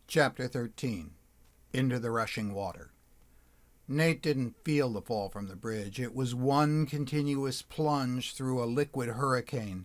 Chapter 13. Into the Rushing Water. Nate didn't feel the fall from the bridge. It was one continuous plunge through a liquid hurricane.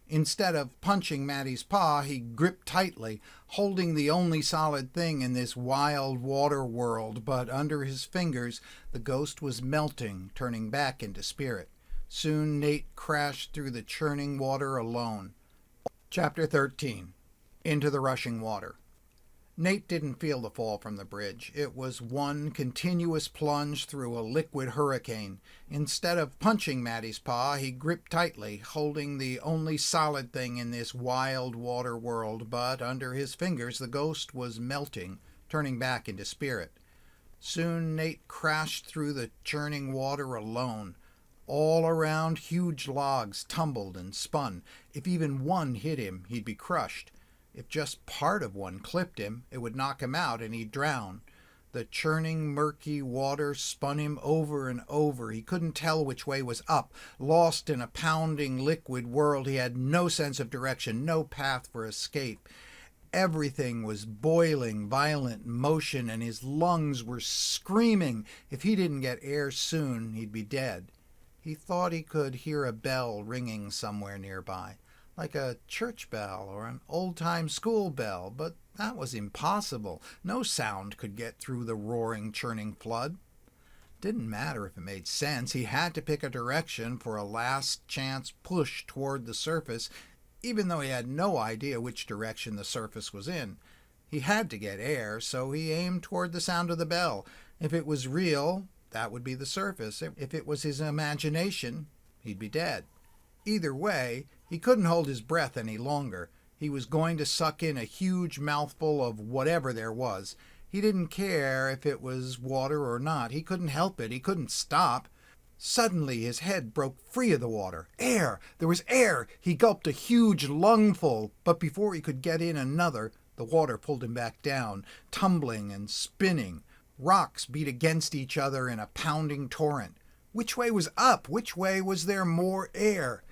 Instead of punching Maddie's paw, he gripped tightly, holding the only solid thing in this wild water world, but under his fingers the ghost was melting, turning back into spirit. Soon Nate crashed through the churning water alone. Chapter 13. Into the Rushing Water. Nate didn't feel the fall from the bridge. It was one continuous plunge through a liquid hurricane. Instead of punching Maddie's paw, he gripped tightly, holding the only solid thing in this wild water world, but under his fingers the ghost was melting, turning back into spirit. Soon Nate crashed through the churning water alone. All around, huge logs tumbled and spun. If even one hit him, he'd be crushed. If just part of one clipped him, it would knock him out and he'd drown. The churning, murky water spun him over and over. He couldn't tell which way was up. Lost in a pounding liquid world, he had no sense of direction, no path for escape. Everything was boiling, violent motion, and his lungs were screaming. If he didn't get air soon, he'd be dead. He thought he could hear a bell ringing somewhere nearby, like a church bell or an old-time school bell, but that was impossible. No sound could get through the roaring, churning flood. Didn't matter if it made sense. He had to pick a direction for a last-chance push toward the surface, even though he had no idea which direction the surface was in. He had to get air, so he aimed toward the sound of the bell. If it was real, that would be the surface. If it was his imagination, he'd be dead. Either way, he couldn't hold his breath any longer. He was going to suck in a huge mouthful of whatever there was. He didn't care if it was water or not. He couldn't help it. He couldn't stop. Suddenly his head broke free of the water. Air! There was air! He gulped a huge lungful, but before he could get in another, the water pulled him back down, tumbling and spinning. Rocks beat against each other in a pounding torrent. Which way was up? Which way was there more air?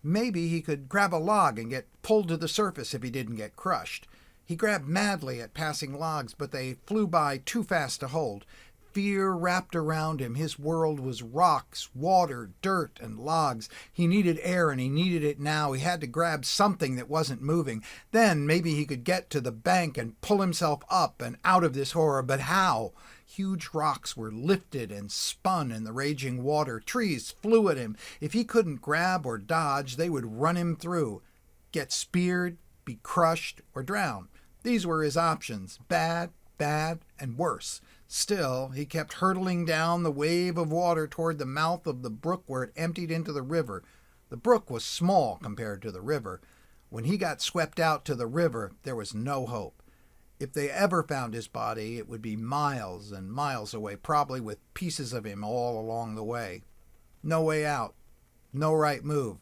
Maybe he could grab a log and get pulled to the surface if he didn't get crushed. He grabbed madly at passing logs, but they flew by too fast to hold. Fear wrapped around him. His world was rocks, water, dirt, and logs. He needed air, and he needed it now. He had to grab something that wasn't moving. Then maybe he could get to the bank and pull himself up and out of this horror. But how? Huge rocks were lifted and spun in the raging water. Trees flew at him. If he couldn't grab or dodge, they would run him through. Get speared, be crushed, or drown. These were his options. Bad, and worse. Still, he kept hurtling down the wave of water toward the mouth of the brook where it emptied into the river. The brook was small compared to the river. When he got swept out to the river, there was no hope. If they ever found his body, it would be miles and miles away, probably with pieces of him all along the way. No way out. No right move.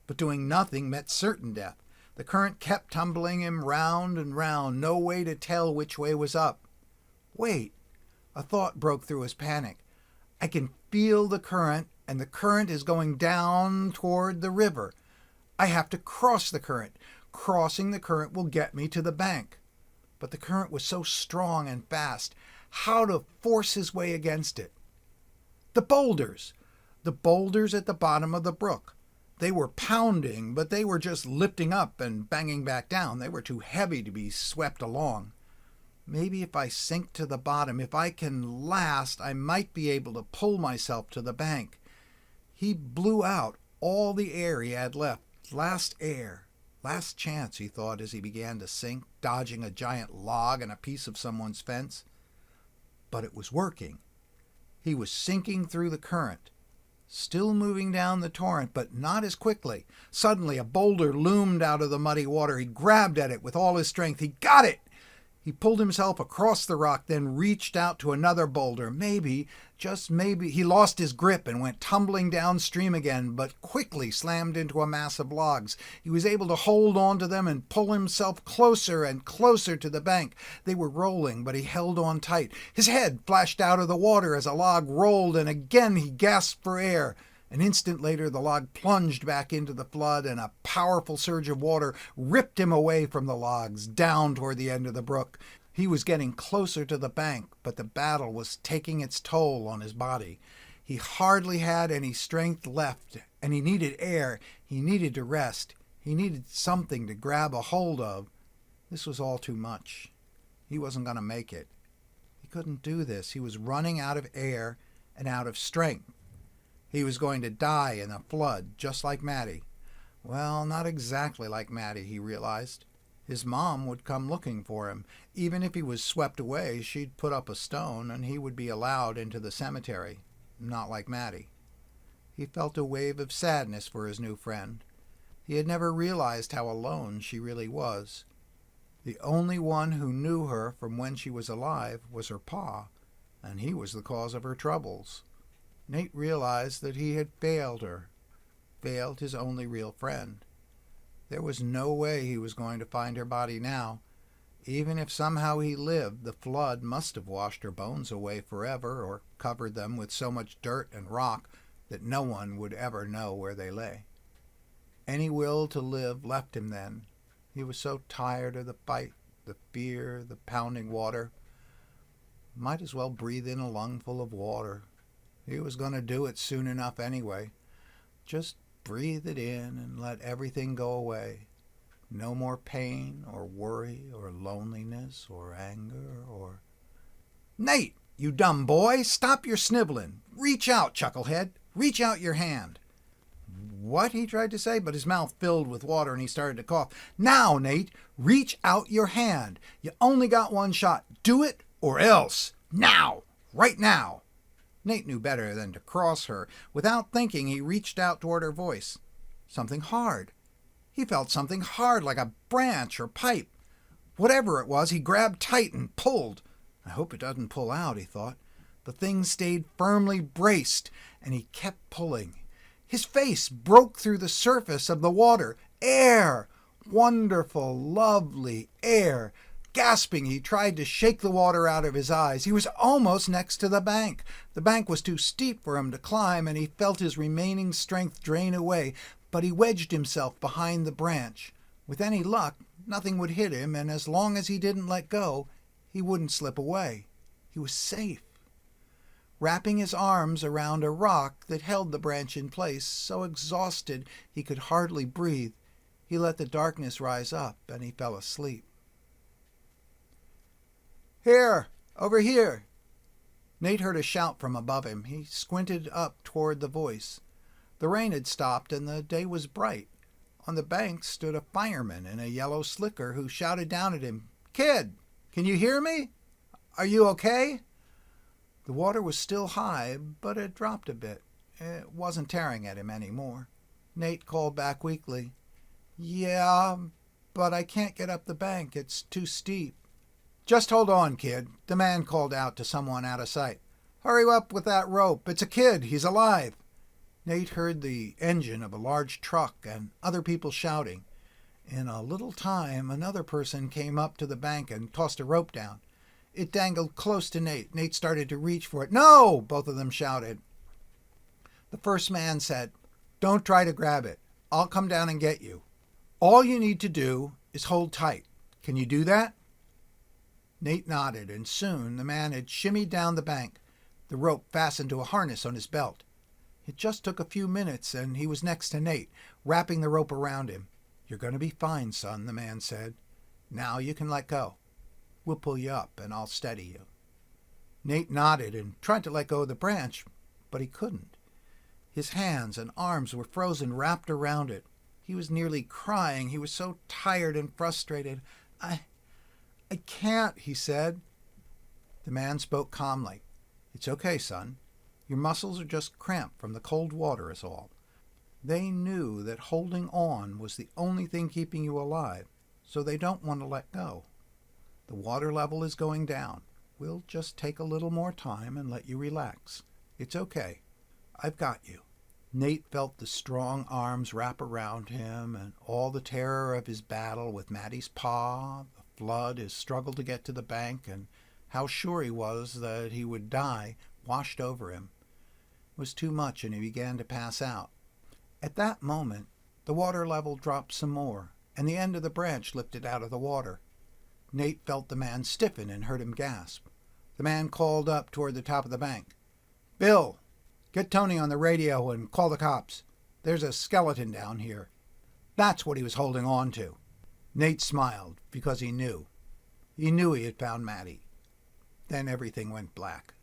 But doing nothing meant certain death. The current kept tumbling him round and round. No way to tell which way was up. Wait. A thought broke through his panic. I can feel the current, and the current is going down toward the river. I have to cross the current. Crossing the current will get me to the bank. But the current was so strong and fast. How to force his way against it? The boulders! The boulders at the bottom of the brook. They were pounding, but they were just lifting up and banging back down. They were too heavy to be swept along. Maybe if I sink to the bottom, if I can last, I might be able to pull myself to the bank. He blew out all the air he had left. Last air. Last chance, he thought as he began to sink, dodging a giant log and a piece of someone's fence. But it was working. He was sinking through the current, still moving down the torrent, but not as quickly. Suddenly, a boulder loomed out of the muddy water. He grabbed at it with all his strength. He got it! He pulled himself across the rock, then reached out to another boulder. Maybe, just maybe, he lost his grip and went tumbling downstream again, but quickly slammed into a mass of logs. He was able to hold on to them and pull himself closer and closer to the bank. They were rolling, but he held on tight. His head flashed out of the water as a log rolled, and again he gasped for air. An instant later, the log plunged back into the flood, and a powerful surge of water ripped him away from the logs, down toward the end of the brook. He was getting closer to the bank, but the battle was taking its toll on his body. He hardly had any strength left, and he needed air. He needed to rest. He needed something to grab a hold of. This was all too much. He wasn't going to make it. He couldn't do this. He was running out of air and out of strength. He was going to die in a flood, just like Maddie. Well, not exactly like Maddie, he realized. His mom would come looking for him. Even if he was swept away, she'd put up a stone and he would be allowed into the cemetery. Not like Maddie. He felt a wave of sadness for his new friend. He had never realized how alone she really was. The only one who knew her from when she was alive was her pa, and he was the cause of her troubles. Nate realized that he had failed her, failed his only real friend. There was no way he was going to find her body now. Even if somehow he lived, the flood must have washed her bones away forever or covered them with so much dirt and rock that no one would ever know where they lay. Any will to live left him then. He was so tired of the fight, the fear, the pounding water. Might as well breathe in a lungful of water. He was going to do it soon enough anyway. Just breathe it in and let everything go away. No more pain or worry or loneliness or anger or... "Nate, you dumb boy, stop your sniveling. Reach out, chucklehead. Reach out your hand." "What?" he tried to say, but his mouth filled with water and he started to cough. "Now, Nate, reach out your hand. You only got one shot. Do it or else. Now! Right now!" Nate knew better than to cross her. Without thinking, he reached out toward her voice. Something hard. He felt something hard, like a branch or pipe. Whatever it was, he grabbed tight and pulled. I hope it doesn't pull out, he thought. The thing stayed firmly braced, and he kept pulling. His face broke through the surface of the water. Air! Wonderful, lovely air! Gasping, he tried to shake the water out of his eyes. He was almost next to the bank. The bank was too steep for him to climb, and he felt his remaining strength drain away, but he wedged himself behind the branch. With any luck, nothing would hit him, and as long as he didn't let go, he wouldn't slip away. He was safe. Wrapping his arms around a rock that held the branch in place, so exhausted he could hardly breathe, he let the darkness rise up, and he fell asleep. "Here! Over here!" Nate heard a shout from above him. He squinted up toward the voice. The rain had stopped and the day was bright. On the bank stood a fireman in a yellow slicker who shouted down at him, "Kid, can you hear me? Are you okay?" The water was still high, but it dropped a bit. It wasn't tearing at him anymore. Nate called back weakly, "Yeah, but I can't get up the bank. It's too steep." "Just hold on, kid," the man called out to someone out of sight. "Hurry up with that rope. It's a kid. He's alive." Nate heard the engine of a large truck and other people shouting. In a little time, another person came up to the bank and tossed a rope down. It dangled close to Nate. Nate started to reach for it. "No!" both of them shouted. The first man said, "Don't try to grab it. I'll come down and get you. All you need to do is hold tight. Can you do that?" Nate nodded, and soon the man had shimmied down the bank, the rope fastened to a harness on his belt. It just took a few minutes, and he was next to Nate, wrapping the rope around him. "You're going to be fine, son," the man said. "Now you can let go. We'll pull you up, and I'll steady you." Nate nodded and tried to let go of the branch, but he couldn't. His hands and arms were frozen, wrapped around it. He was nearly crying. He was so tired and frustrated. I can't," he said. The man spoke calmly. "It's okay, son. Your muscles are just cramped from the cold water is all." They knew that holding on was the only thing keeping you alive, so they don't want to let go. The water level is going down. We'll just take a little more time and let you relax. It's okay. I've got you." Nate felt the strong arms wrap around him, and all the terror of his battle with Maddie's pa, the flood, his struggle to get to the bank, and how sure he was that he would die, washed over him. It was too much, and he began to pass out. At that moment, the water level dropped some more, and the end of the branch lifted out of the water. Nate felt the man stiffen and heard him gasp. The man called up toward the top of the bank. "Bill, get Tony on the radio and call the cops. There's a skeleton down here." That's what he was holding on to. Nate smiled because he knew. He knew he had found Matty. Then everything went black.